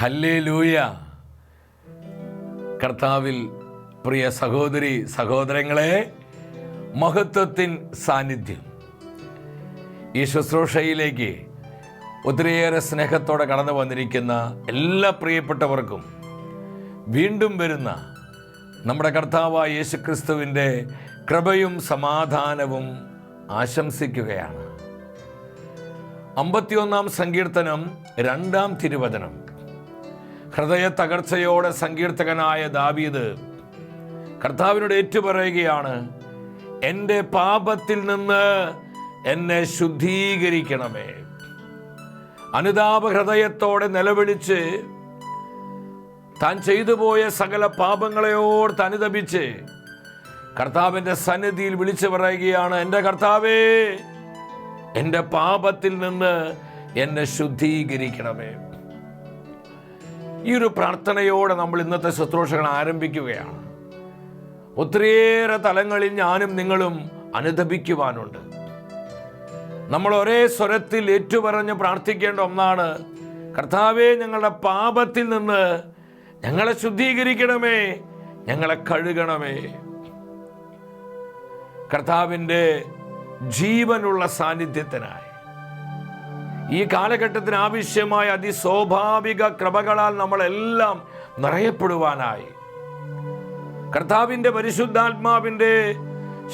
Hallelujah. കർത്താവിൽ പ്രിയ സഹോദരി സഹോദരങ്ങളെ, മഹത്വത്തിൻ സാന്നിധ്യം ഈ ശുശ്രൂഷയിലേക്ക് ഒത്തിരിയേറെ സ്നേഹത്തോടെ കടന്നു വന്നിരിക്കുന്ന എല്ലാ പ്രിയപ്പെട്ടവർക്കും വീണ്ടും വരുന്ന നമ്മുടെ കർത്താവായ യേശുക്രിസ്തുവിൻ്റെ കൃപയും സമാധാനവും ആശംസിക്കുകയാണ്. 51-ാം സങ്കീർത്തനം 2-ാം തിരുവചനം. ഹൃദയ തകർച്ചയോടെ സങ്കീർത്തകനായ ദാവീദ് കർത്താവിനോട് ഏറ്റുപറയുകയാണ്, എൻ്റെ പാപത്തിൽ നിന്ന് എന്നെ ശുദ്ധീകരിക്കണമേ. അനുതാപ ഹൃദയത്തോടെ നിലവിളിച്ച് താൻ ചെയ്തു പോയ സകല പാപങ്ങളെയോർത്ത് അനുതപിച്ച് കർത്താവിൻ്റെ സന്നിധിയിൽ വിളിച്ചു പറയുകയാണ്, എൻ്റെ കർത്താവേ, എൻ്റെ പാപത്തിൽ നിന്ന് എന്നെ ശുദ്ധീകരിക്കണമേ. ഈ ഒരു പ്രാർത്ഥനയോടെ നമ്മൾ ഇന്നത്തെ ശുശ്രൂഷകൾ ആരംഭിക്കുകയാണ്. ഒത്തിരിയേറെ തലങ്ങളിൽ ഞാനും നിങ്ങളും അനുതപിക്കുവാനുണ്ട്. നമ്മൾ ഒരേ സ്വരത്തിൽ ഏറ്റുപറഞ്ഞ് പ്രാർത്ഥിക്കേണ്ട ഒന്നാണ്, കർത്താവേ, ഞങ്ങളുടെ പാപത്തിൽ നിന്ന് ഞങ്ങളെ ശുദ്ധീകരിക്കണമേ, ഞങ്ങളെ കഴുകണമേ. കർത്താവിൻ്റെ ജീവനുള്ള സാന്നിധ്യത്തിനായി ഈ കാലഘട്ടത്തിന് ആവശ്യമായ അതിസ്വാഭാവിക കൃപകളാൽ നമ്മളെല്ലാം നിറയപ്പെടുവാനായി കർത്താവിൻ്റെ പരിശുദ്ധാത്മാവിൻ്റെ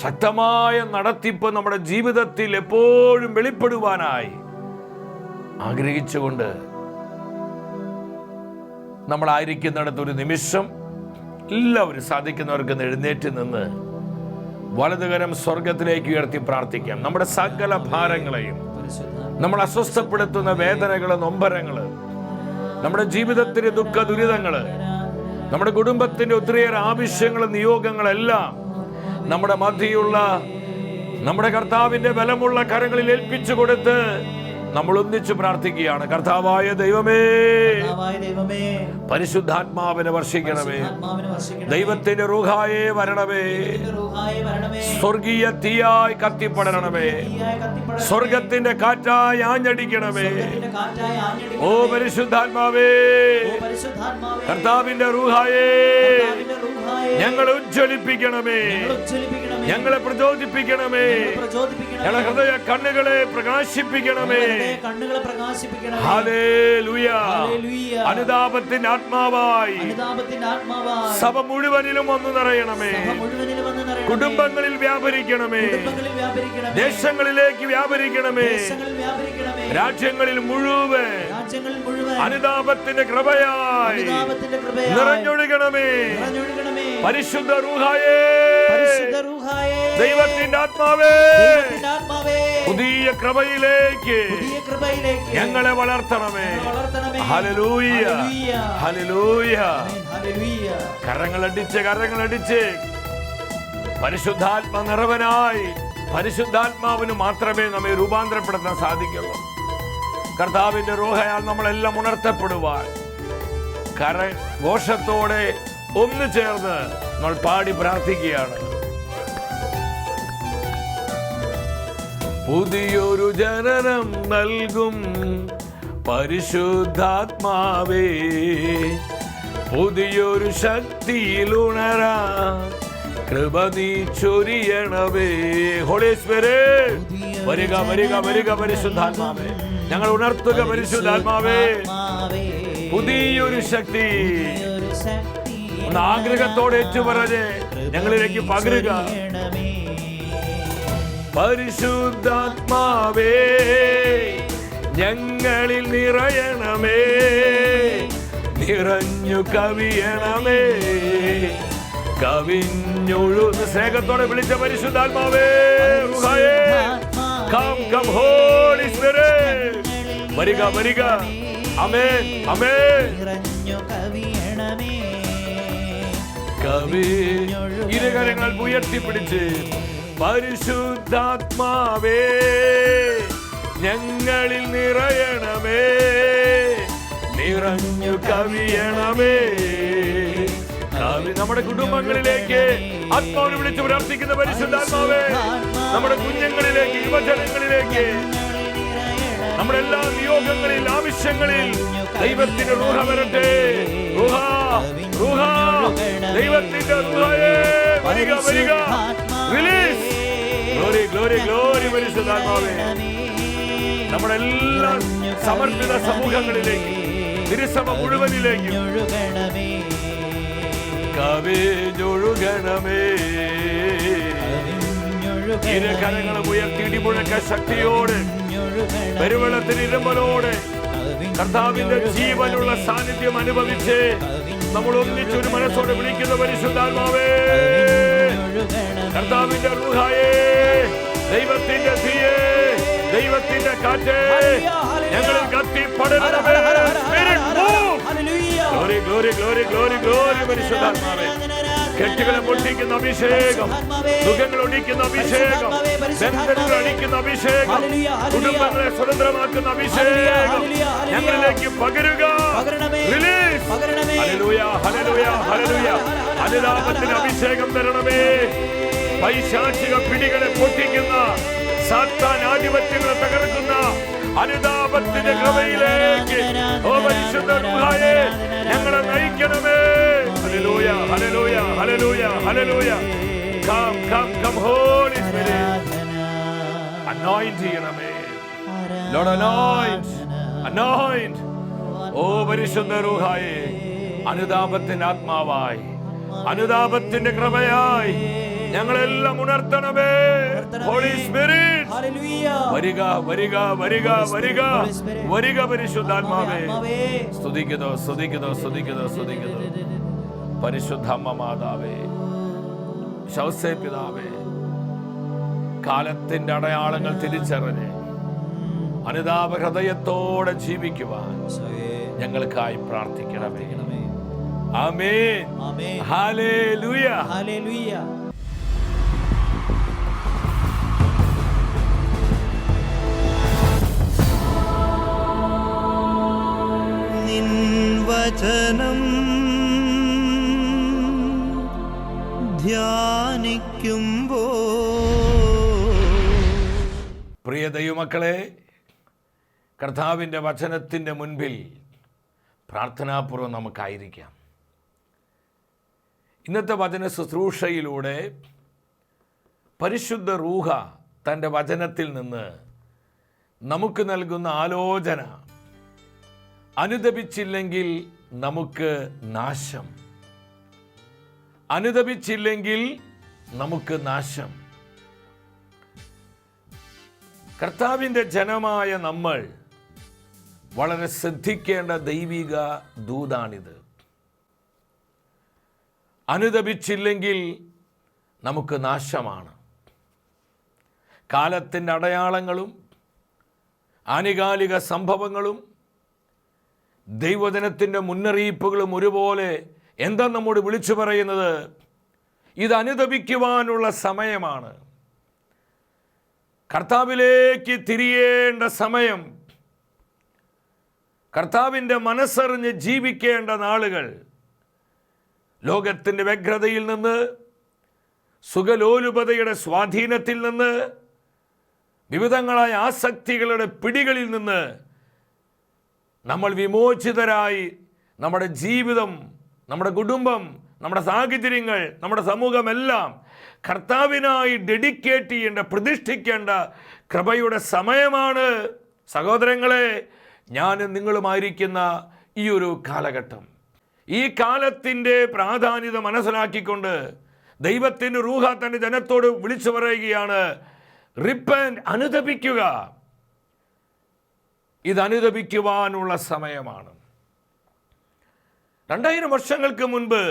ശക്തമായ നടത്തിപ്പ് നമ്മുടെ ജീവിതത്തിൽ എപ്പോഴും വെളിപ്പെടുവാനായി ആഗ്രഹിച്ചുകൊണ്ട് നമ്മളായിരിക്കുന്നിടത്ത് ഒരു നിമിഷം എല്ലാവരും സാധിക്കുന്നവർക്ക് എഴുന്നേറ്റ് നിന്ന് വലതുകരം സ്വർഗത്തിലേക്ക് ഉയർത്തി പ്രാർത്ഥിക്കാം. നമ്മുടെ സകല ഭാരങ്ങളെയും, നമ്മൾ അസ്വസ്ഥപ്പെടുത്തുന്ന വേദനകള്, നൊമ്പരങ്ങള്, നമ്മുടെ ജീവിതത്തിലെ ദുഃഖ ദുരിതങ്ങള്, നമ്മുടെ കുടുംബത്തിന്റെ ഒത്തിരിയേറെ ആവശ്യങ്ങളും നിയോഗങ്ങളെല്ലാം നമ്മുടെ മധ്യയുള്ള നമ്മുടെ കർത്താവിന്റെ ബലമുള്ള കരങ്ങളിൽ ഏൽപ്പിച്ചു കൊടുത്ത് നമ്മൾ ഒന്നിച്ചു പ്രാർത്ഥിക്കുകയാണ്. കർത്താവായ ദൈവമേ, പരിശുദ്ധാത്മാവിനെ വർഷിക്കണമേ. ദൈവത്തിന്റെ റൂഹായേ വരണമേ. സ്വർഗീയ തീയായി കത്തിപ്പടരണമേ. സ്വർഗത്തിന്റെ കാറ്റായി ആഞ്ഞടിക്കണമേ. ഓ പരിശുദ്ധാത്മാവേ, കർത്താവിന്റെ റൂഹായേ, ഞങ്ങളെ ഉജ്ജ്വലിപ്പിക്കണമേ, ഞങ്ങളെ പ്രചോദിപ്പിക്കണമേ, ഞങ്ങളുടെ ഹൃദയ കണ്ണുകളെ പ്രകാശിപ്പിക്കണമേ. ഹല്ലേലൂയ. അനുതാപത്തിന്റെ ആത്മാവായി സഭ മുഴുവനിലും വന്നു നിറയണമേ. കുടുംബങ്ങളിൽ വ്യാപരിക്കണമേ. ദേശങ്ങളിലേക്ക് വ്യാപരിക്കണമേ. രാജ്യങ്ങളിൽ മുഴുവൻ അനുതാപത്തിന്റെ കൃപയായി നിറഞ്ഞൊഴുകണമേ. പരിശുദ്ധ റൂഹായേ, ദൈവത്തിന്റെ ആത്മാവേ, പുതിയ കൃപയിലേക്ക് ഞങ്ങളെ വളർത്തണമേ. Hallelujah, hallelujah. കരങ്ങളടിച്ച് പരിശുദ്ധാത്മ നിറവനായി പരിശുദ്ധാത്മാവിന് മാത്രമേ നമ്മെ രൂപാന്തരപ്പെടുത്താൻ സാധിക്കുള്ളൂ. കർത്താവിന്റെ റൂഹയാൽ നമ്മളെല്ലാം ഉണർത്തപ്പെടുവാൻ കരഘോഷത്തോടെ ഒന്ന് ചേർന്ന് നമ്മൾ പാടി പ്രാർത്ഥിക്കുകയാണ്. പുതിയൊരു ജനനം നൽകും പരിശുദ്ധാത്മാവേ, പുതിയൊരു ശക്തിയിൽ ഉണരാ കൃപ നീ ചൊരിയണമേ. ഹോളി സ്പിരിറ്റ്, വരിക വരിക വരിക പരിശുദ്ധാത്മാവേ, ഞങ്ങൾ ഉണർത്തുക പരിശുദ്ധാത്മാവേ. പുതിയൊരു ശക്തി ഒന്ന് ആഗ്രഹത്തോടെ ഏറ്റുപറഞ്ഞ് ഞങ്ങളിലേക്ക് പകരുക. പരിശുദ്ധാത്മാവേ, ഞങ്ങളിൽ നിറയണമേ, നിറഞ്ഞു കവിയണമേ. കവിഞ്ഞൊഴുന്ന സ്നേഹത്തോടെ വിളിച്ച പരിശുദ്ധാത്മാവേ, കം കം ഹോളി സ്പിരിറ്റ്, വരിക വരിക. ആമേൻ ആമേൻ. ഇരുകരങ്ങൾ ഉയർത്തിപ്പിടിച്ച് പരിശുദ്ധാത്മാവേ, ഞങ്ങളിൽ നിറയണമേ, നിറഞ്ഞു കവിയണമേ. നമ്മുടെ കുടുംബങ്ങളിലേക്ക് ആത്മാവിനെ വിളിച്ച് പ്രാർത്ഥിക്കുന്ന പരിശുദ്ധാത്മാവേ, നമ്മുടെ കുഞ്ഞുങ്ങളിലേക്ക്, യുവജനങ്ങളിലേക്ക്, നമ്മുടെ എല്ലാ നിയോഗങ്ങളിൽ, ആവശ്യങ്ങളിൽ ദൈവത്തിന്റെ റൂഹ വരട്ടെ. റൂഹ, റൂഹ, ദൈവത്തിന്റെ റൂഹയേ വരിക, വരിക. റിലീസ്. ഗ്ലോറി, ഗ്ലോറി, ഗ്ലോറി പരിശുദ്ധാത്മാവേ. നമ്മുടെ എല്ലാ സമർപ്പിത സമൂഹങ്ങളിലേക്ക്, തിരുസഭ മുഴുവനിലേക്ക് കവിഞ്ഞൊഴുകണമേ. ഇരുകരങ്ങളും ഉയർത്തി ഇടിമുഴക്ക ശക്തിയോടെ, പെരുവെള്ളത്തിന് ഇരുമ്പലോടെ കർത്താവിന്റെ ജീവനുള്ള സാന്നിധ്യം അനുഭവിച്ച് നമ്മൾ ഒന്നിച്ചൊരു മനസ്സോടെ വിളിക്കുന്ന പരിശുദ്ധാത്മാവേ, കർത്താവിന്റെ റൂഹായേ, ദൈവത്തിന്റെ തീയേ, ദൈവത്തിന്റെ കാറ്റേ, ഞങ്ങളിൽ കത്തി പടരണമേ. Glory, glory, glory, glory, glory പരിശുദ്ധാത്മാവേ. കെട്ടുകളെ പൊട്ടിക്കുന്ന അഭിഷേകം, സുഖങ്ങൾ ഒടിക്കുന്ന അഭിഷേകം, ബന്ധങ്ങൾ അടിക്കുന്ന അഭിഷേകം, കുടുംബങ്ങളെ സ്വതന്ത്രമാക്കുന്ന അഭിഷേകം ഞങ്ങളിലേക്ക് പകരുക. റിലീസ്. ഹല്ലേലൂയ, ഹല്ലേലൂയ, ഹല്ലേലൂയ. അനുതാപത്തിന് അഭിഷേകം തരണമേ. പൈശാചിക പിടികളെ പൊട്ടിക്കുന്ന, സാത്താൻ ആധിപത്യങ്ങളെ തകർക്കുന്ന അനുതാപത്തിന്റെ കൃപയിലേക്ക് ഓ പരിശുദ്ധ റൂഹായേ ഞങ്ങളെ നയിക്കണമേ. ഹല്ലേലൂയ, ഹല്ലേലൂയ, ഹല്ലേലൂയ, ഹല്ലേലൂയ. Come, come, come, Holy Spirit. Anoint ചെയ്യണമേ. Lord, anoint, anoint. ഓ പരിശുദ്ധ റൂഹായേ, അനുതാപത്തിന്റെ ആത്മാവായി, അനുതാപത്തിന്റെ കൃപയായി ഞങ്ങളെല്ലാം ഉണർത്തണമേ. ഹോളി സ്പിരിറ്റ് വരിക, വരിക, വരിക, വരിക, വരിക പരിശുദ്ധാത്മാവേ. സ്തുതിക്കുന്നു, സ്തുതിക്കുന്നു, സ്തുതിക്കുന്നു, സ്തുതിക്കുന്നു. പരിശുദ്ധ അമ്മ മാതാവേ, ശൗസേ പിതാവേ, കാലത്തിന്റെ അടയാളങ്ങൾ തിരിച്ചറിഞ്ഞ് അനുതാപ ഹൃദയത്തോടെ ജീവിക്കുവാൻ ഞങ്ങൾക്കായി പ്രാർത്ഥിക്കണമേ. ആമേൻ. ഹല്ലേലൂയ, ഹല്ലേലൂയ. നിൻ വചനം ധ്യാനിക്കുമ്പോൾ. പ്രിയ ദൈവമക്കളെ, കർത്താവിൻ്റെ വചനത്തിൻ്റെ മുൻപിൽ പ്രാർത്ഥനാപൂർവ്വം നമുക്കായിരിക്കാം. ഇന്നത്തെ വചന ശുശ്രൂഷയിലൂടെ പരിശുദ്ധ റൂഹ തൻ്റെ വചനത്തിൽ നിന്ന് നമുക്ക് നൽകുന്ന ആലോചന, അനുതപിച്ചില്ലെങ്കിൽ നമുക്ക് നാശം, അനുതപിച്ചില്ലെങ്കിൽ നമുക്ക് നാശം. കർത്താവിൻ്റെ ജനമായ നമ്മൾ വളരെ ശ്രദ്ധിക്കേണ്ട ദൈവിക ദൂതാണിത്. അനുതപിച്ചില്ലെങ്കിൽ നമുക്ക് നാശമാണ്. കാലത്തിൻ്റെ അടയാളങ്ങളും ആനുകാലിക സംഭവങ്ങളും ദൈവജനത്തിൻ്റെ മുന്നറിയിപ്പുകളും ഒരുപോലെ എന്താ നമ്മോട് വിളിച്ചു പറയുന്നത്? ഇത് അനുതപിക്കുവാനുള്ള സമയമാണ്. കർത്താവിലേക്ക് തിരിയേണ്ട സമയം, കർത്താവിൻ്റെ മനസ്സറിഞ്ഞ് ജീവിക്കേണ്ട നാളുകൾ. ലോകത്തിൻ്റെ വ്യഗ്രതയിൽ നിന്ന്, സുഖലോലുപതയുടെ സ്വാധീനത്തിൽ നിന്ന്, വിവിധങ്ങളായ ആസക്തികളുടെ പിടികളിൽ നിന്ന് നമ്മൾ വിമോചിതരായി നമ്മുടെ ജീവിതം, നമ്മുടെ കുടുംബം, നമ്മുടെ സാഹചര്യങ്ങൾ, നമ്മുടെ സമൂഹമെല്ലാം കർത്താവിനായി ഡെഡിക്കേറ്റ് ചെയ്യേണ്ട, പ്രതിഷ്ഠിക്കേണ്ട കൃപയുടെ സമയമാണ് സഹോദരങ്ങളെ. ഞാനും നിങ്ങളുമായിരിക്കുന്ന ഈ ഒരു കാലഘട്ടം, ഈ കാലത്തിൻ്റെ പ്രാധാന്യത മനസ്സിലാക്കിക്കൊണ്ട് ദൈവത്തിൻ്റെ റൂഹ തൻ്റെ ജനത്തോട് വിളിച്ചു പറയുകയാണ്, റിപ്പന്റ്, അനുതപിക്കുക. ഇത് അനുതപിക്കുവാനുള്ള സമയമാണ്. 2000 വർഷങ്ങൾക്ക് മുൻപ്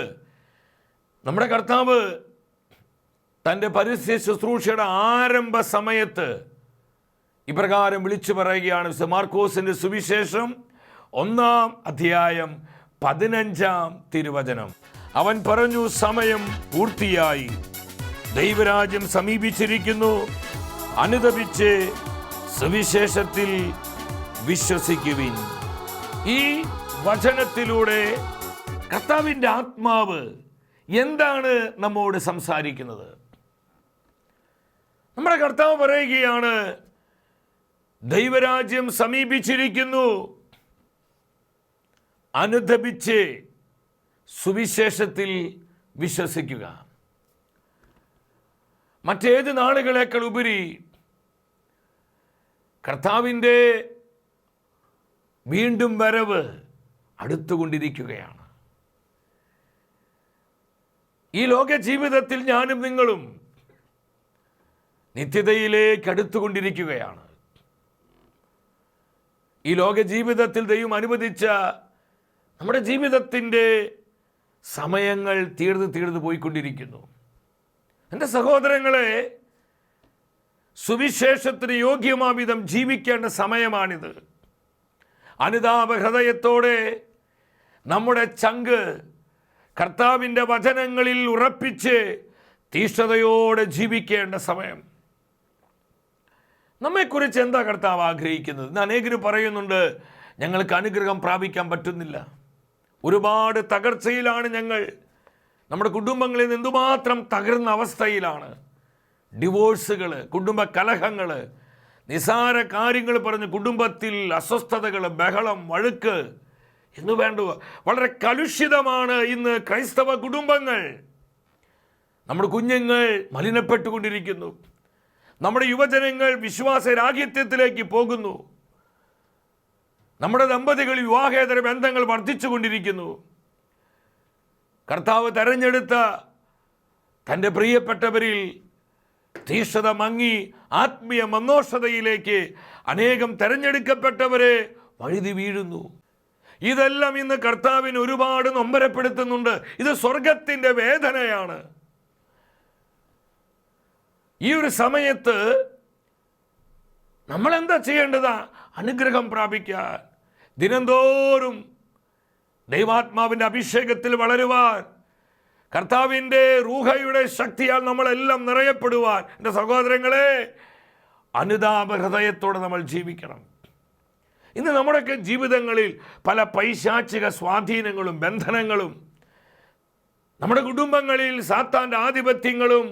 നമ്മുടെ കർത്താവ് തൻ്റെ പരസ്യ ശുശ്രൂഷയുടെ ആരംഭ സമയത്ത് ഇപ്രകാരം വിളിച്ചു പറയുകയാണ്. മാർക്കോസിൻ്റെ സുവിശേഷം 1-ാം അധ്യായം 15-ാം തിരുവചനം. അവൻ പറഞ്ഞു, സമയം പൂർത്തിയായി, ദൈവരാജ്യം സമീപിച്ചിരിക്കുന്നു, അനുതപിച്ച് സുവിശേഷത്തിൽ വിശ്വസിക്കുവിൻ. ഈ വചനത്തിലൂടെ കർത്താവിൻ്റെ ആത്മാവ് എന്താണ് നമ്മോട് സംസാരിക്കുന്നത്? നമ്മുടെ കർത്താവ് പറയുകയാണ്, ദൈവരാജ്യം സമീപിച്ചിരിക്കുന്നു. അനുദപിച്ച് സുവിശേഷത്തിൽ വിശ്വസിക്കുക. മറ്റേത് നാളുകളേക്കാൾ ഉപരി കർത്താവിൻ്റെ വീണ്ടും വരവ് അടുത്തുകൊണ്ടിരിക്കുകയാണ്. ഈ ലോക ജീവിതത്തിൽ ഞാനും നിങ്ങളും നിത്യതയിലേക്ക് അടുത്തുകൊണ്ടിരിക്കുകയാണ്. ഈ ലോക ജീവിതത്തിൽ ദൈവം അനുവദിച്ച നമ്മുടെ ജീവിതത്തിൻ്റെ സമയങ്ങൾ തീർന്നു പോയിക്കൊണ്ടിരിക്കുന്നു. എൻ്റെ സഹോദരങ്ങളെ, സുവിശേഷത്തിന് യോഗ്യമാവിധം ജീവിക്കേണ്ട സമയമാണിത്. അനുതാപ ഹൃദയത്തോടെ നമ്മുടെ ചങ്ക് കർത്താവിൻ്റെ വചനങ്ങളിൽ ഉറപ്പിച്ച് തീഷ്ണതയോടെ ജീവിക്കേണ്ട സമയം. നമ്മെക്കുറിച്ച് എന്താ കർത്താവ് ആഗ്രഹിക്കുന്നത്? ഇന്ന് അനേകർ പറയുന്നുണ്ട്, ഞങ്ങൾക്ക് അനുഗ്രഹം പ്രാപിക്കാൻ പറ്റുന്നില്ല, ഒരുപാട് തകർച്ചയിലാണ് ഞങ്ങൾ, നമ്മുടെ കുടുംബങ്ങളിൽ നിന്ന് എന്തുമാത്രം തകർന്ന അവസ്ഥയിലാണ്. ഡിവോഴ്സുകൾ, കുടുംബ കലഹങ്ങൾ, നിസാര കാര്യങ്ങൾ പറഞ്ഞ് കുടുംബത്തിൽ അസ്വസ്ഥതകൾ, ബഹളം, വഴക്ക് എന്ന് വേണ്ട വളരെ കലുഷിതമാണ് ഇന്ന് ക്രൈസ്തവ കുടുംബങ്ങൾ. നമ്മുടെ കുഞ്ഞുങ്ങൾ മലിനപ്പെട്ടുകൊണ്ടിരിക്കുന്നു. നമ്മുടെ യുവജനങ്ങൾ വിശ്വാസരാഹിത്യത്തിലേക്ക് പോകുന്നു. നമ്മുടെ ദമ്പതികൾ വിവാഹേതര ബന്ധങ്ങൾ വർദ്ധിച്ചുകൊണ്ടിരിക്കുന്നു. കർത്താവ് തെരഞ്ഞെടുത്ത തൻ്റെ പ്രിയപ്പെട്ടവരിൽ തീഷ്ണത മങ്ങി ആത്മീയ മന്നോഷതയിലേക്ക് അനേകം തെരഞ്ഞെടുക്കപ്പെട്ടവരെ വഴുതി വീഴുന്നു. ഇതെല്ലാം ഇന്ന് കർത്താവിന് ഒരുപാട് നൊമ്പരപ്പെടുത്തുന്നുണ്ട്. ഇത് സ്വർഗത്തിൻ്റെ വേദനയാണ്. ഈ ഒരു സമയത്ത് നമ്മൾ എന്താ ചെയ്യേണ്ടതാ? അനുഗ്രഹം പ്രാപിക്കാൻ, ദിനംതോറും ദൈവാത്മാവിൻ്റെ അഭിഷേകത്തിൽ വളരുവാൻ, കർത്താവിൻ്റെ റൂഹയുടെ ശക്തിയാൽ നമ്മളെല്ലാം നിറയപ്പെടുവാൻ. എൻ്റെ സഹോദരങ്ങളെ, അനുതാപ ഹൃദയത്തോടെ നമ്മൾ ജീവിക്കണം. ഇന്ന് നമ്മുടെയൊക്കെ ജീവിതങ്ങളിൽ പല പൈശാചിക സ്വാധീനങ്ങളും ബന്ധനങ്ങളും, നമ്മുടെ കുടുംബങ്ങളിൽ സാത്താൻ്റെ ആധിപത്യങ്ങളും,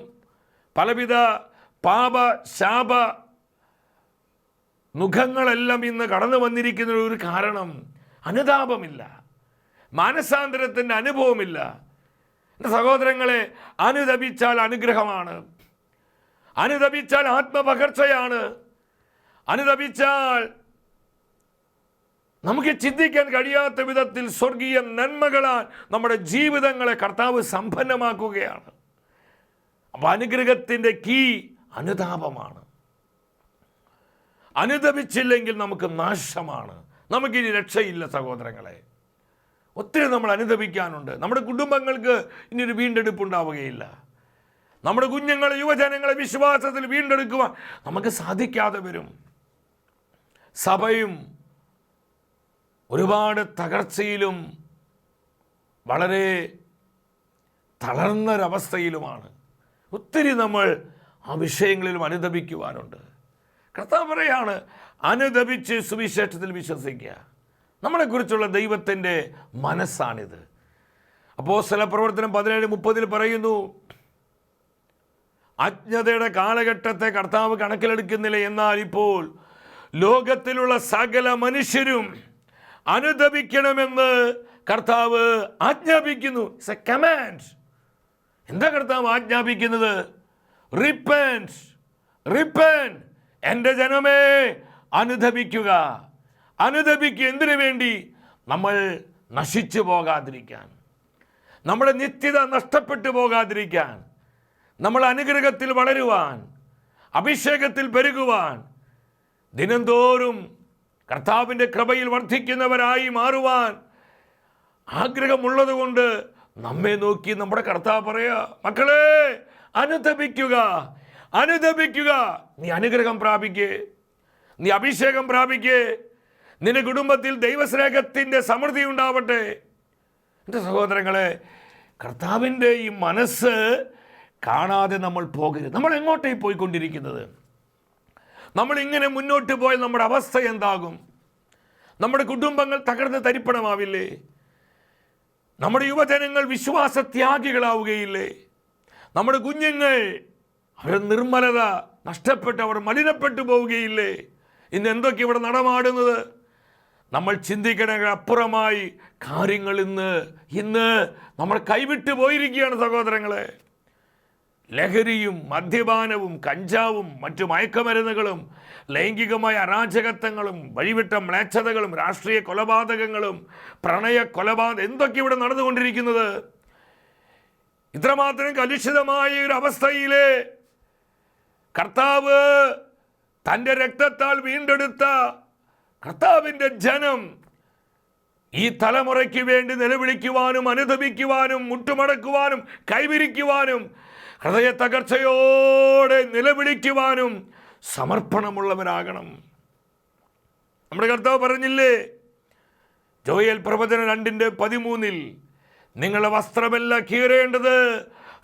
പലവിധ പാപ ശാപ മുഖങ്ങളെല്ലാം ഇന്ന് കടന്നു വന്നിരിക്കുന്ന ഒരു കാരണം അനുതാപമില്ല, മാനസാന്തരത്തിൻ്റെ അനുഭവമില്ല. എൻ്റെ സഹോദരങ്ങളെ, അനുതപിച്ചാൽ അനുഗ്രഹമാണ്, അനുതപിച്ചാൽ ആത്മപകർച്ചയാണ്, അനുതപിച്ചാൽ നമുക്ക് ചിന്തിക്കാൻ കഴിയാത്ത വിധത്തിൽ സ്വർഗീയ നന്മകളാൽ നമ്മുടെ ജീവിതങ്ങളെ കർത്താവ് സമ്പന്നമാക്കുകയാണ്. അപ്പോൾ അനുഗ്രഹത്തിൻ്റെ കീ അനുതാപമാണ്. അനുതപിച്ചില്ലെങ്കിൽ നമുക്ക് നാശമാണ്, നമുക്കിനി രക്ഷയില്ല. സഹോദരങ്ങളെ, ഒത്തിരി നമ്മൾ അനുതപിക്കാനുണ്ട്. നമ്മുടെ കുടുംബങ്ങൾക്ക് ഇനി ഒരു വീണ്ടെടുപ്പ് ഉണ്ടാവുകയില്ല. നമ്മുടെ കുഞ്ഞുങ്ങളെ, യുവജനങ്ങളെ വിശ്വാസത്തിൽ വീണ്ടെടുക്കുവാൻ നമുക്ക് സാധിക്കാതെ വരും. സഭയും ഒരുപാട് തകർച്ചയിലും വളരെ തളർന്നൊരവസ്ഥയിലുമാണ്. ഒത്തിരി നമ്മൾ ആ വിഷയങ്ങളിലും അനുതപിക്കുവാനുണ്ട്. കർത്താവ് പറയാണ്, അനുതപിച്ച് സുവിശേഷത്തിൽ വിശ്വസിക്കുക. നമ്മളെക്കുറിച്ചുള്ള ദൈവത്തിൻ്റെ മനസ്സാണിത്. അപ്പോസ്തല പ്രവർത്തനം 17:30 പറയുന്നു, അജ്ഞതയുടെ കാലഘട്ടത്തെ കർത്താവ് കണക്കിലെടുക്കുന്നില്ല, എന്നാൽ ഇപ്പോൾ ലോകത്തിലുള്ള സകല മനുഷ്യരും അനുതപിക്കണമെന്ന് കർത്താവ് ആജ്ഞാപിക്കുന്നു. It's A command. എന്താ കർത്താവ് ആജ്ഞാപിക്കുന്നത്? Repent, repent. എൻ്റെ ജനമേ, അനുതപിക്കുക, അനുതപിക്കുക. എന്തിനു വേണ്ടി? നമ്മൾ നശിച്ചു പോകാതിരിക്കാൻ, നമ്മുടെ നിത്യത നഷ്ടപ്പെട്ടു പോകാതിരിക്കാൻ, നമ്മൾ അനുഗ്രഹത്തിൽ വളരുവാൻ, അഭിഷേകത്തിൽ പെരുകുവാൻ, ദിനംതോറും കർത്താവിൻ്റെ കൃപയിൽ വർദ്ധിക്കുന്നവരായി മാറുവാൻ ആഗ്രഹമുള്ളത് കൊണ്ട് നമ്മെ നോക്കി നമ്മുടെ കർത്താവ് പറയാ, മക്കളെ അനുതപിക്കുക, അനുതപിക്കുക. നീ അനുഗ്രഹം പ്രാപിക്കേ, നീ അഭിഷേകം പ്രാപിക്കേ, നിന്റെ കുടുംബത്തിൽ ദൈവസ്നേഹത്തിൻ്റെ സമൃദ്ധി ഉണ്ടാവട്ടെ. എൻ്റെ സഹോദരങ്ങളെ, കർത്താവിൻ്റെ ഈ മനസ്സ് കാണാതെ നമ്മൾ പോകരുത്. നമ്മൾ എങ്ങോട്ടേ പോയിക്കൊണ്ടിരിക്കുന്നത്? നമ്മളിങ്ങനെ മുന്നോട്ട് പോയാൽ നമ്മുടെ അവസ്ഥ എന്താകും? നമ്മുടെ കുടുംബങ്ങൾ തകർന്ന് തരിപ്പണമാവില്ലേ? നമ്മുടെ യുവജനങ്ങൾ വിശ്വാസത്യാഗികളാവുകയില്ലേ? നമ്മുടെ കുഞ്ഞുങ്ങൾ അവരുടെ നിർമ്മലത നഷ്ടപ്പെട്ട് അവർ മലിനപ്പെട്ടു പോവുകയില്ലേ? ഇന്ന് എന്തൊക്കെ ഇവിടെ നടമാടുന്നത്? നമ്മൾ ചിന്തിക്കണ അപ്പുറമായി കാര്യങ്ങൾ ഇന്ന് നമ്മൾ കൈവിട്ടു പോയിരിക്കുകയാണ് സഹോദരങ്ങളെ. ലഹരിയും മദ്യപാനവും കഞ്ചാവും മറ്റു മയക്കമരുന്നുകളും ലൈംഗികമായ അരാജകത്വങ്ങളും വഴിവിട്ട മ്ലേച്ഛതകളും രാഷ്ട്രീയ കൊലപാതകങ്ങളും പ്രണയ എന്തൊക്കെ ഇവിടെ നടന്നുകൊണ്ടിരിക്കുന്നത്? ഇത്രമാത്രം കലുഷിതമായ ഒരു അവസ്ഥയിൽ കർത്താവ് തൻ്റെ രക്തത്താൽ വീണ്ടെടുത്ത കർത്താവിൻ്റെ ജനം ഈ തലമുറയ്ക്ക് വേണ്ടി നിലവിളിക്കുവാനും അനുതപിക്കുവാനും മുട്ടുമടക്കുവാനും കൈവിരിക്കുവാനും ഹൃദയ തകർച്ചയോടെ നിലവിളിക്കുവാനും സമർപ്പണമുള്ളവരാകണം. നമ്മുടെ കർത്താവ് പറഞ്ഞില്ലേ, ജോയേൽ പ്രവചനം 2:13, നിങ്ങളുടെ വസ്ത്രമല്ല കീറേണ്ടത്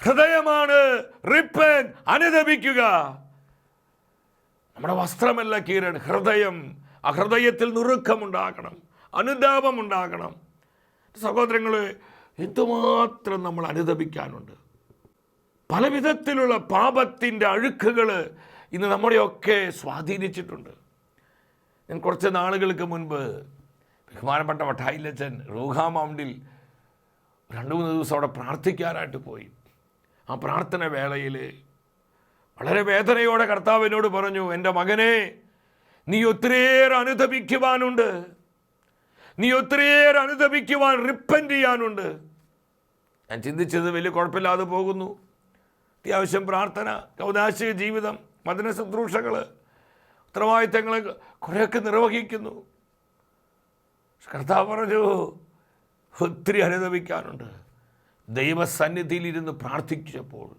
ഹൃദയമാണ്. റിപ്പൻ, അനുതപിക്കുക. നമ്മുടെ വസ്ത്രമല്ല കീറേണ്ടത് ഹൃദയം. ആ ഹൃദയത്തിൽ നുറുക്കമുണ്ടാകണം, അനുതാപമുണ്ടാകണം. സഹോദരങ്ങളെ, എന്തുമാത്രം നമ്മൾ അനുതപിക്കാനുണ്ട്. പല വിധത്തിലുള്ള പാപത്തിൻ്റെ അഴുക്കുകൾ ഇന്ന് നമ്മുടെയൊക്കെ സ്വാധീനിച്ചിട്ടുണ്ട്. ഞാൻ കുറച്ച് നാളുകൾക്ക് മുൻപ് ബഹുമാനപ്പെട്ട വട്ടായിലച്ചൻ റൂഹാമൗണ്ടിൽ 2-3 ദിവസം അവിടെ പ്രാർത്ഥിക്കാനായിട്ട് പോയി. ആ പ്രാർത്ഥന വേളയിൽ വളരെ വേദനയോടെ കർത്താവിനോട് പറഞ്ഞു, എൻ്റെ മകനെ, നീ ഒത്തിരിയേറെ അനുതപിക്കുവാനുണ്ട്, നീ ഒത്തിരിയേറെ അനുതപിക്കുവാൻ, റിപ്പൻ്റ് ചെയ്യാനുണ്ട്. ഞാൻ ചിന്തിച്ചത് വലിയ കുഴപ്പമില്ലാതെ പോകുന്നു. അത്യാവശ്യം പ്രാർത്ഥന, കൗദാശിക ജീവിതം, മദന ശുശ്രൂഷകൾ, ഉത്തരവാദിത്തങ്ങൾ കുറേയൊക്കെ നിർവഹിക്കുന്നു. കർത്താവ് പറഞ്ഞു, ഒത്തിരി അനുതപിക്കാനുണ്ട്. ദൈവസന്നിധിയിലിരുന്ന് പ്രാർത്ഥിച്ചപ്പോൾ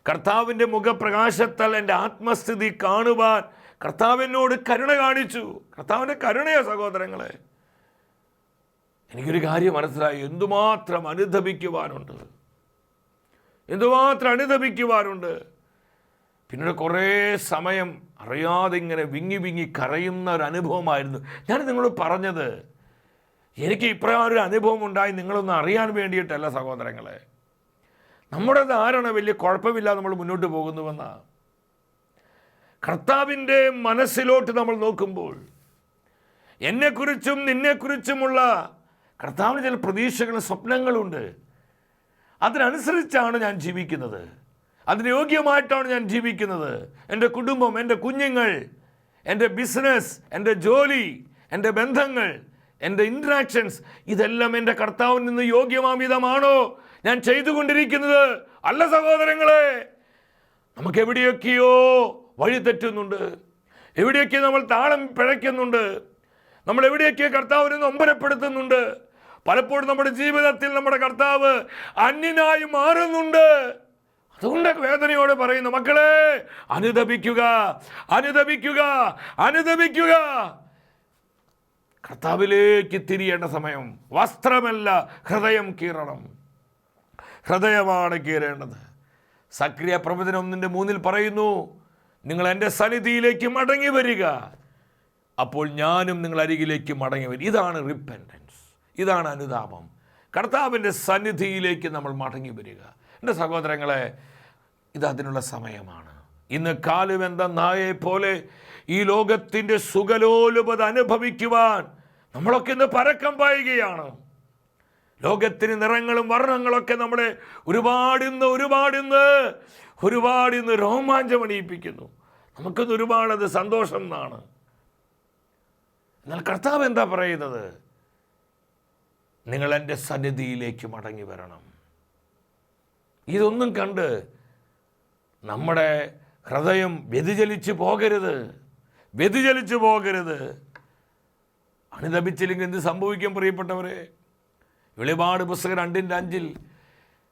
കർത്താവിൻ്റെ മുഖപ്രകാശത്താൽ എൻ്റെ ആത്മസ്ഥിതി കാണുവാൻ കർത്താവിനോട് കരുണ കാണിച്ചു. കർത്താവിൻ്റെ കരുണയാ സഹോദരങ്ങളെ. എനിക്കൊരു കാര്യം മനസ്സിലായി, എന്തുമാത്രം അനുതപിക്കുവാനുണ്ട്, എന്തുമാത്രം അനുതപിക്കുവാനുണ്ട്. പിന്നീട് കുറേ സമയം അറിയാതെ ഇങ്ങനെ വിങ്ങി കരയുന്ന ഒരു അനുഭവമായിരുന്നു. ഞാൻ നിങ്ങളോട് പറഞ്ഞത്, എനിക്ക് ഇപ്രകാരം ഒരു അനുഭവം ഉണ്ടായി നിങ്ങളൊന്ന് അറിയാൻ വേണ്ടിയിട്ടല്ല സഹോദരങ്ങളെ. നമ്മുടെ ധാരണ വലിയ കുഴപ്പമില്ലാതെ നമ്മൾ മുന്നോട്ട് പോകുന്നുവെന്ന കർത്താവിൻ്റെ മനസ്സിലോട്ട് നമ്മൾ നോക്കുമ്പോൾ എന്നെക്കുറിച്ചും നിന്നെക്കുറിച്ചുമുള്ള കർത്താവിന് ചില പ്രതീക്ഷകളും സ്വപ്നങ്ങളുണ്ട്. അതിനനുസരിച്ചാണ് ഞാൻ ജീവിക്കുന്നത്, അതിന് യോഗ്യമായിട്ടാണ് ഞാൻ ജീവിക്കുന്നത്. എൻ്റെ കുടുംബം, എൻ്റെ കുഞ്ഞുങ്ങൾ, എൻ്റെ ബിസിനസ്, എൻ്റെ ജോലി, എൻ്റെ ബന്ധങ്ങൾ, എൻ്റെ ഇൻട്രാക്ഷൻസ്, ഇതെല്ലാം എൻ്റെ കർത്താവിൽ നിന്ന് യോഗ്യമാം വിധമാണോ ഞാൻ ചെയ്തുകൊണ്ടിരിക്കുന്നത്? അല്ല സഹോദരങ്ങളെ, നമുക്ക് എവിടെയൊക്കെയോ വഴി തെറ്റുന്നുണ്ട്, എവിടെയൊക്കെ നമ്മൾ താളം പിഴയ്ക്കുന്നുണ്ട്, നമ്മൾ എവിടെയൊക്കെ കർത്താവിനെ നൊമ്പരപ്പെടുത്തുന്നുണ്ട്. പലപ്പോഴും നമ്മുടെ ജീവിതത്തിൽ നമ്മുടെ കർത്താവ് അന്യനായി മാറുന്നുണ്ട്. അതുകൊണ്ട് വേദനയോടെ പറയുന്നു, മക്കളെ, അനുതപിക്കുക, അനുതപിക്കുക, അനുതപിക്കുക. കർത്താവിലേക്ക് തിരിയേണ്ട സമയം. വസ്ത്രമല്ല, ഹൃദയം കീറണം. ഹൃദയമാണ് കീറേണ്ടത്. സക്രിയ പ്രവചനം 1:3 പറയുന്നു, നിങ്ങൾ എൻ്റെ സന്നിധിയിലേക്ക് മടങ്ങി വരിക, അപ്പോൾ ഞാനും നിങ്ങൾ അരികിലേക്ക് മടങ്ങി വരും. ഇതാണ് റിപ്പൻറ്റൻസ്, ഇതാണ് അനുതാപം. കർത്താവിൻ്റെ സന്നിധിയിലേക്ക് നമ്മൾ മടങ്ങി വരിക. എൻ്റെ സഹോദരങ്ങളെ, ഇതതിനുള്ള സമയമാണ്. ഇന്ന് കാലുവെന്ത നായെ പോലെ ഈ ലോകത്തിൻ്റെ സുഖലോലുപത അനുഭവിക്കുവാൻ നമ്മളൊക്കെ ഇന്ന് പരക്കം പായുകയാണ്. ലോകത്തിന് നിറങ്ങളും വർണ്ണങ്ങളൊക്കെ നമ്മളെ ഒരുപാടിന്ന് രോമാഞ്ചമണിയിപ്പിക്കുന്നു. നമുക്കിന്ന് ഒരുപാടത് സന്തോഷം എന്നാണ്. എന്നാൽ കർത്താവ് എന്താ പറയുന്നത്? നിങ്ങൾ എൻ്റെ സന്നിധിയിലേക്ക് മടങ്ങി വരണം. ഇതൊന്നും കണ്ട് നമ്മുടെ ഹൃദയം വ്യതിചലിച്ചു പോകരുത്. അനുതപിച്ചില്ലെങ്കിൽ എന്ത് സംഭവിക്കും പ്രിയപ്പെട്ടവരെ? വെളിപാട് പുസ്തകം 2:5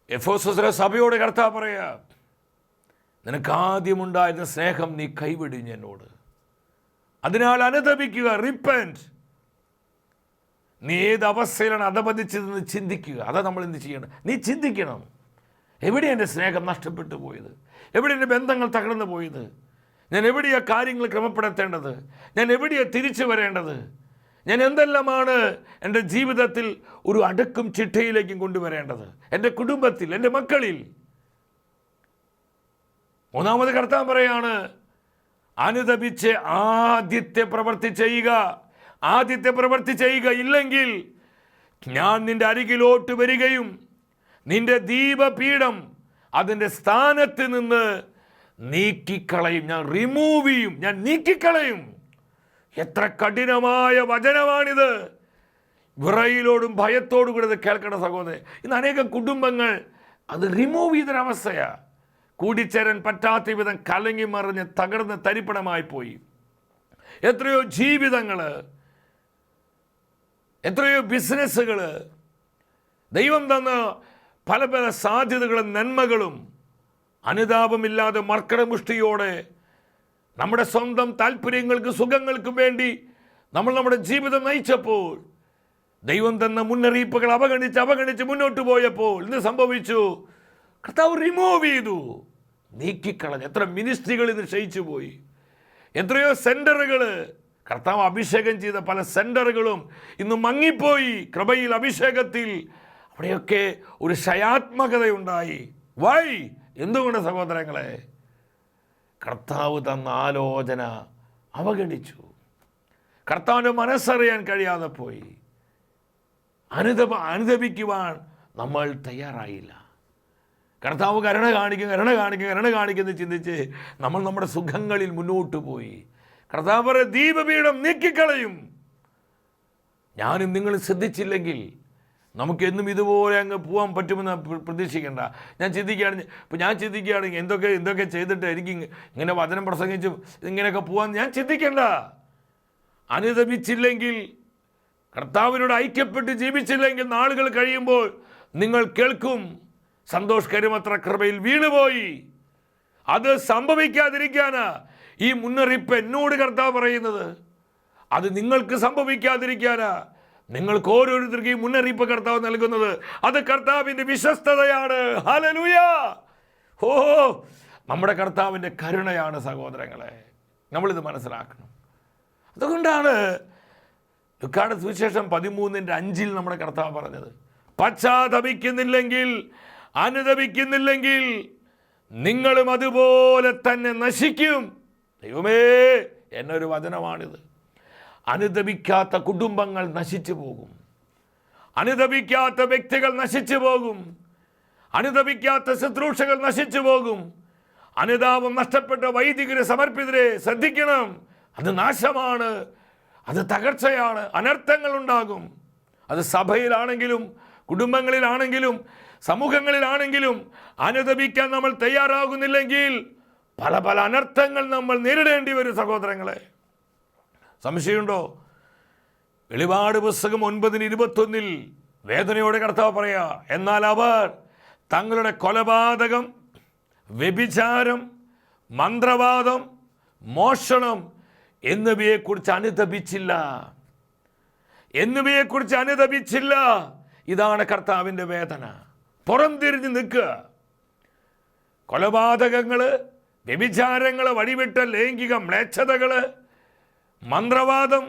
എഫെസോസിലെ സഭയോട് കർത്താവ് പറയാ, നിനക്കാദ്യമുണ്ടായിരുന്ന സ്നേഹം നീ കൈവിടിഞ്ഞ് എന്നോട്, അതിനാൽ അനുതപിക്കുക, റിപ്പന്റ്. നീ ഏത് അവസ്ഥയിലാണ് അധപതിച്ചതെന്ന് ചിന്തിക്കുക. അതാ നമ്മൾ എന്ത് ചെയ്യണം? നീ ചിന്തിക്കണം, എവിടെയാണ് എൻ്റെ സ്നേഹം നഷ്ടപ്പെട്ടു പോയത്? എവിടെ എൻ്റെ ബന്ധങ്ങൾ തകർന്നു പോയത്? ഞാൻ എവിടെയാണ് കാര്യങ്ങൾ ക്രമപ്പെടുത്തേണ്ടത്? ഞാൻ എവിടെയാണ് തിരിച്ചു വരേണ്ടത്? ഞാൻ എന്തെല്ലാമാണ് എൻ്റെ ജീവിതത്തിൽ ഒരു അടുക്കും ചിട്ടയിലേക്കും കൊണ്ടുവരേണ്ടത്? എൻ്റെ കുടുംബത്തിൽ, എൻ്റെ മക്കളിൽ. 3-ാമത് കർത്താവ് പറയാണ്, അനുതപിച്ച് ആദ്യത്തെ പ്രവൃത്തി ചെയ്യുക. ഇല്ലെങ്കിൽ ഞാൻ നിന്റെ അരികിലോട്ട് വരികയും നിന്റെ ദീപപീഠം അതിൻ്റെ സ്ഥാനത്ത് നിന്ന് നീക്കിക്കളയും. ഞാൻ റിമൂവ് ചെയ്യും, ഞാൻ നീക്കിക്കളയും. എത്ര കഠിനമായ വചനമാണിത്! വിറയിലോടും ഭയത്തോടും കൂടെ ഇത് കേൾക്കണ സഹോദരൻ. ഇന്ന് അനേകം കുടുംബങ്ങൾ അത് റിമൂവ് ചെയ്തൊരവസ്ഥയാണ്. കൂടിച്ചേരാൻ പറ്റാത്ത വിധം കലങ്ങി മറിഞ്ഞ് തകർന്ന് തരിപ്പണമായി പോയി. എത്രയോ ജീവിതങ്ങൾ, എത്രയോ ബിസിനസ്സുകൾ, ദൈവം തന്ന പല പല സാധ്യതകളും നന്മകളും അനുതാപമില്ലാതെ മർക്കടമുഷ്ടിയോടെ നമ്മുടെ സ്വന്തം താല്പര്യങ്ങൾക്കും സുഖങ്ങൾക്കും വേണ്ടി നമ്മൾ നമ്മുടെ ജീവിതം നയിച്ചപ്പോൾ, ദൈവം തന്ന മുന്നറിയിപ്പുകൾ അവഗണിച്ച് മുന്നോട്ട് പോയപ്പോൾ ഇത് സംഭവിച്ചു. കർത്താവ് റിമൂവ് ചെയ്തു, നീക്കിക്കളഞ്ഞു. എത്ര മിനിസ്ട്രികൾ ഇത് ക്ഷയിച്ചു പോയി. എത്രയോ സെന്ററുകൾ, കർത്താവ് അഭിഷേകം ചെയ്ത പല സെന്ററുകളും ഇന്ന് മങ്ങിപ്പോയി. കൃപയിൽ, അഭിഷേകത്തിൽ അവിടെയൊക്കെ ഒരു ക്ഷയാത്മകതയുണ്ടായി. വൈ? എന്തുകൊണ്ട് സഹോദരങ്ങളെ? കർത്താവ് തന്ന ആലോചന അവഗണിച്ചു. കർത്താവിൻ്റെ മനസ്സറിയാൻ കഴിയാതെ പോയി. അനുദപിക്കുവാൻ നമ്മൾ തയ്യാറായില്ല. കർത്താവ് കരുണ കാണിക്കുന്നു ചിന്തിച്ച് നമ്മൾ നമ്മുടെ സുഖങ്ങളിൽ മുന്നോട്ട് പോയി. കർത്താവ് പറയും, ദീപപീഠം നീക്കിക്കളയും. ഞാനും നിങ്ങൾ ശ്രദ്ധിച്ചില്ലെങ്കിൽ നമുക്ക് എന്നും ഇതുപോലെ അങ്ങ് പോകാൻ പറ്റുമെന്ന് പ്രതീക്ഷിക്കേണ്ട. ഞാൻ ചിന്തിക്കുകയാണെങ്കിൽ എന്തൊക്കെ ചെയ്തിട്ട് എനിക്ക് ഇങ്ങനെ വചനം പ്രസംഗിച്ചും ഇങ്ങനെയൊക്കെ പോകാൻ ഞാൻ ചിന്തിക്കേണ്ട. അനുദപിച്ചില്ലെങ്കിൽ, കർത്താവിനോട് ഐക്യപ്പെട്ട് ജീവിച്ചില്ലെങ്കിൽ, നാളുകൾ കഴിയുമ്പോൾ നിങ്ങൾ കേൾക്കും, സന്തോഷ് കരുമത്ര കൃപയിൽ വീണുപോയി. അത് സംഭവിക്കാതിരിക്കാനാ ഈ മുന്നറിയിപ്പ് എന്നോട് കർത്താവ് പറയുന്നത്. അത് നിങ്ങൾക്ക് സംഭവിക്കാതിരിക്കാനാ നിങ്ങൾക്ക് ഓരോരുത്തർക്കും ഈ മുന്നറിയിപ്പ് കർത്താവ് നൽകുന്നത്. അത് കർത്താവിൻ്റെ വിശ്വസ്തതയാണ്. ഹല്ലേലൂയ! ഓ, നമ്മുടെ കർത്താവിൻ്റെ കരുണയാണ് സഹോദരങ്ങളെ. നമ്മളിത് മനസ്സിലാക്കണം. അതുകൊണ്ടാണ് ലൂക്കായുടെ സുവിശേഷം 13:5 നമ്മുടെ കർത്താവ് പറഞ്ഞത്, പശ്ചാത്തപിക്കുന്നില്ലെങ്കിൽ, അനുദപിക്കുന്നില്ലെങ്കിൽ നിങ്ങളും അതുപോലെ തന്നെ നശിക്കും. ദൈവമേ, എന്നൊരു വചനമാണിത്. അനുദപിക്കാത്ത കുടുംബങ്ങൾ നശിച്ചു പോകും. അനുദപിക്കാത്ത വ്യക്തികൾ നശിച്ചു പോകും. അനുദപിക്കാത്ത ശുശ്രൂഷകൾ നശിച്ചു പോകും. അനുതാപം നഷ്ടപ്പെട്ട വൈദികരെ, സമർപ്പിതരെ ശ്രദ്ധിക്കണം. അത് നാശമാണ്, അത് തകർച്ചയാണ്, അനർത്ഥങ്ങൾ ഉണ്ടാകും. അത് സഭയിലാണെങ്കിലും കുടുംബങ്ങളിലാണെങ്കിലും സമൂഹങ്ങളിലാണെങ്കിലും അനുദപിക്കാൻ നമ്മൾ തയ്യാറാകുന്നില്ലെങ്കിൽ പല പല അനർത്ഥങ്ങൾ നമ്മൾ നേരിടേണ്ടി വരും സഹോദരങ്ങളെ. സംശയമുണ്ടോ? വെളിപാട് പുസ്തകം 9:21 വേദനയോടെ കർത്താവ് പറയാ, എന്നാൽ അവർ തങ്ങളുടെ കൊലപാതകം, വ്യഭിചാരം, മന്ത്രവാദം, മോഷണം എന്നിവയെക്കുറിച്ച് അനുദപിച്ചില്ല. ഇതാണ് കർത്താവിൻ്റെ വേദന. പുറംതിരിഞ്ഞ് നിൽക്കുക. കൊലപാതകങ്ങൾ, വ്യഭിചാരങ്ങൾ, വഴിവിട്ട ലൈംഗിക മ്ലേച്ഛതകൾ, മന്ത്രവാദം,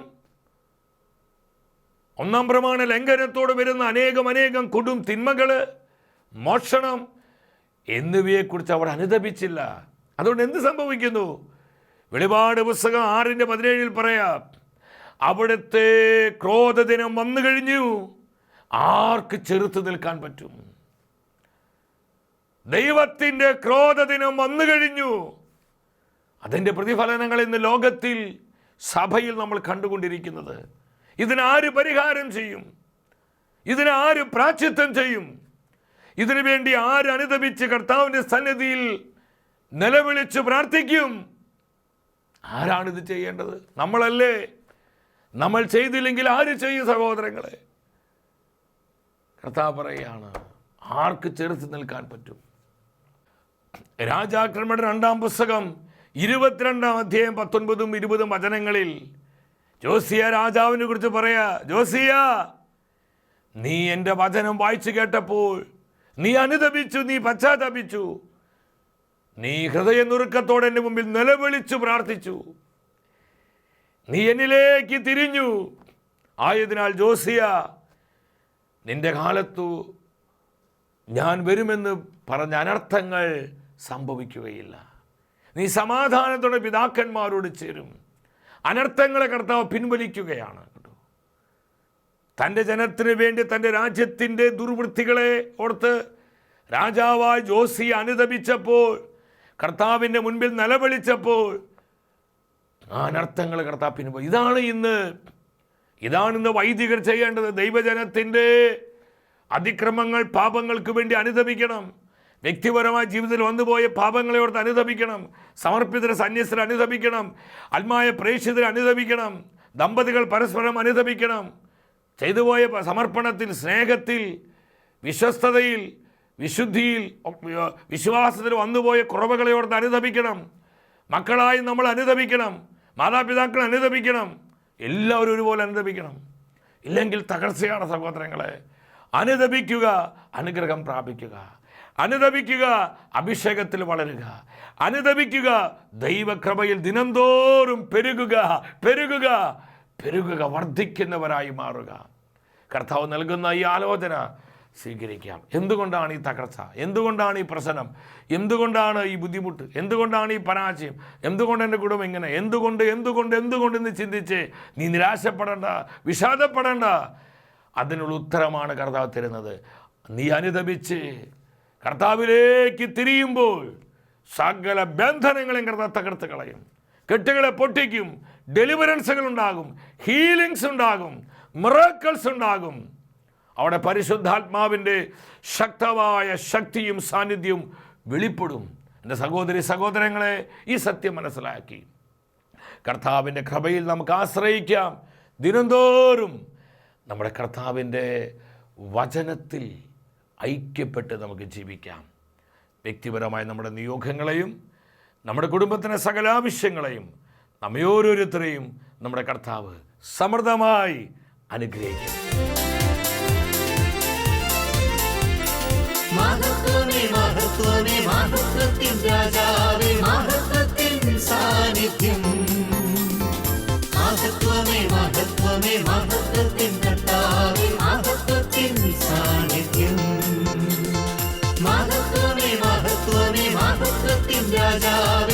ഒന്നാം പ്രമാണ ലംഘനത്തോട് വരുന്ന അനേകം കൊടും തിന്മകൾ, മോഷണം എന്നിവയെക്കുറിച്ച് അവർ അനുദപിച്ചില്ല. അതുകൊണ്ട് എന്ത് സംഭവിക്കുന്നു? വെളിപാട് പുസ്തകം 6:17 പറയാം, അവിടുത്തെ ക്രോധദിനം വന്നു കഴിഞ്ഞു. ആർക്ക് ചെറുത്ത് നിൽക്കാൻ പറ്റും? ദൈവത്തിൻ്റെ ക്രോധദിനം വന്നു കഴിഞ്ഞു. അതിൻ്റെ പ്രതിഫലനങ്ങൾ ഇന്ന് ലോകത്തിൽ, സഭയിൽ നമ്മൾ കണ്ടുകൊണ്ടിരിക്കുന്നത്. ഇതിനാര് പരിഹാരം ചെയ്യും? ഇതിനാര് പ്രായശ്ചിത്തം ചെയ്യും? ഇതിനു വേണ്ടി ആര് അനുദപിച്ച് കർത്താവിൻ്റെ സന്നിധിയിൽ നിലവിളിച്ച് പ്രാർത്ഥിക്കും? ആരാണിത് ചെയ്യേണ്ടത്? നമ്മളല്ലേ? നമ്മൾ ചെയ്തില്ലെങ്കിൽ ആര് ചെയ്യും സഹോദരങ്ങളെ? കർത്താവ് പറയുകയാണ്, ആർക്ക് ചെറുത്ത് നിൽക്കാൻ പറ്റും? രാജാക്കന്മാരുടെ 2-ാം പുസ്തകം 22-ാം അധ്യായം 19-20 വചനങ്ങളിൽ ജോസിയ രാജാവിനെ കുറിച്ച് പറയാ, ജോസിയ, നീ എൻ്റെ വചനം വായിച്ചു കേട്ടപ്പോൾ നീ അനുദപിച്ചു, നീ പശ്ചാത്തപിച്ചു, നീ ഹൃദയനുറുക്കത്തോടെ എൻ്റെ മുമ്പിൽ നിലവിളിച്ചു പ്രാർത്ഥിച്ചു, നീ എന്നിലേക്ക് തിരിഞ്ഞു. ആയതിനാൽ ജോസിയ, നിന്റെ കാലത്തു ഞാൻ വരുമെന്ന് പറഞ്ഞ അനർത്ഥങ്ങൾ സംഭവിക്കുകയില്ല. നീ സമാധാനത്തോടെ പിതാക്കന്മാരോട് ചേരും. അനർത്ഥങ്ങളെ കർത്താവ് പിൻവലിക്കുകയാണ്. തൻ്റെ ജനത്തിന് വേണ്ടി തൻ്റെ രാജ്യത്തിൻ്റെ ദുർവൃത്തികളെ ഓർത്ത് രാജാവായ ജോസിയ അനുതപിച്ചപ്പോൾ, കർത്താവിൻ്റെ മുൻപിൽ നിലവിളിച്ചപ്പോൾ ആ അനർത്ഥങ്ങൾ കർത്താവ് പിൻവലിച്ചു. ഇതാണ് ഇന്ന് വൈദികർ ചെയ്യേണ്ടത്. ദൈവജനത്തിൻ്റെ അതിക്രമങ്ങൾ, പാപങ്ങൾക്ക് വേണ്ടി അനുതപിക്കണം. വ്യക്തിപരമായ ജീവിതത്തിൽ വന്നുപോയ പാപങ്ങളെ ഓർത്ത് അനുതപിക്കണം. സമർപ്പിതരെ, സന്യസ്തരെ അനുതപിക്കണം. ആത്മായ പ്രേക്ഷിതരെ അനുതപിക്കണം. ദമ്പതികൾ പരസ്പരം അനുതപിക്കണം. ചെയ്തുപോയ സമർപ്പണത്തിൽ, സ്നേഹത്തിൽ, വിശ്വസ്തതയിൽ, വിശുദ്ധിയിൽ, വിശ്വാസത്തിൽ വന്നുപോയ കുറവുകളെ ഓർത്ത് അനുതപിക്കണം. മക്കളായി നമ്മൾ അനുതപിക്കണം. മാതാപിതാക്കൾ അനുതപിക്കണം. എല്ലാവരും ഒരുപോലെ അനുതപിക്കണം. ഇല്ലെങ്കിൽ തകർച്ചയാണ് സഹോദരങ്ങളെ. അനുതപിക്കുക, അനുഗ്രഹം പ്രാപിക്കുക. അനുതപിക്കുക, അഭിഷേകത്തിൽ വളരുക. അനുതപിക്കുക, ദൈവകൃപയിൽ ദിനംതോറും പെരുകുക, പെരുകുക, പെരുകുക, വർദ്ധിക്കുന്നവരായി മാറുക. കർത്താവ് നൽകുന്ന ഈ ആലോചന സ്വീകരിക്കാം. എന്തുകൊണ്ടാണ് ഈ തകർച്ച? എന്തുകൊണ്ടാണ് ഈ പ്രശ്നം? എന്തുകൊണ്ടാണ് ഈ ബുദ്ധിമുട്ട്? എന്തുകൊണ്ടാണ് ഈ പരാജയം? എന്തുകൊണ്ട് എൻ്റെ കുടുംബം ഇങ്ങനെ? എന്തുകൊണ്ട് എന്ന് ചിന്തിച്ച് നീ നിരാശപ്പെടേണ്ട, വിഷാദപ്പെടേണ്ട. അതിനുള്ള ഉത്തരമാണ് കർത്താവ് തരുന്നത്. നീ അനുതപിച്ച് കർത്താവിലേക്ക് തിരിയുമ്പോൾ സകല ബന്ധനങ്ങളെയും കർത്താവ് തകർത്ത് കളയും. കെട്ടുകളെ പൊട്ടിക്കും. ഡെലിവറൻസുകൾ ഉണ്ടാകും, ഹീലിങ്സ് ഉണ്ടാകും, മിറാക്കിൾസ് ഉണ്ടാകും. അവിടെ പരിശുദ്ധാത്മാവിൻ്റെ ശക്തമായ ശക്തിയും സാന്നിധ്യവും വെളിപ്പെടും. എൻ്റെ സഹോദരങ്ങളെ, ഈ സത്യം മനസ്സിലാക്കി കർത്താവിൻ്റെ കൃപയിൽ നമുക്ക് ആശ്രയിക്കാം. ദിനംതോറും നമ്മുടെ കർത്താവിൻ്റെ വചനത്തിൽ ഐക്യപ്പെട്ട് നമുക്ക് ജീവിക്കാം. വ്യക്തിപരമായ നമ്മുടെ നിയോഗങ്ങളെയും നമ്മുടെ കുടുംബത്തിൻ്റെ സകല ആവശ്യങ്ങളെയും നമ്മെ ഓരോരുത്തരെയും നമ്മുടെ കർത്താവ് സമൃദ്ധമായി അനുഗ്രഹിക്കും. മഹത്വമേ മഹത്വമേ മഹത്വത്തിൻ രാജാവേ, മഹത്വത്തിൻ സാന്നിധ്യം. മഹത്വമേ മഹത്വമേ മഹത്വത്തിൻ കർത്താവേ, മഹത്വത്തിൻ സാന്നിധ്യം. മഹത്വമേ മഹത്വമേ മഹത്വത്തിൻ രാജാവേ,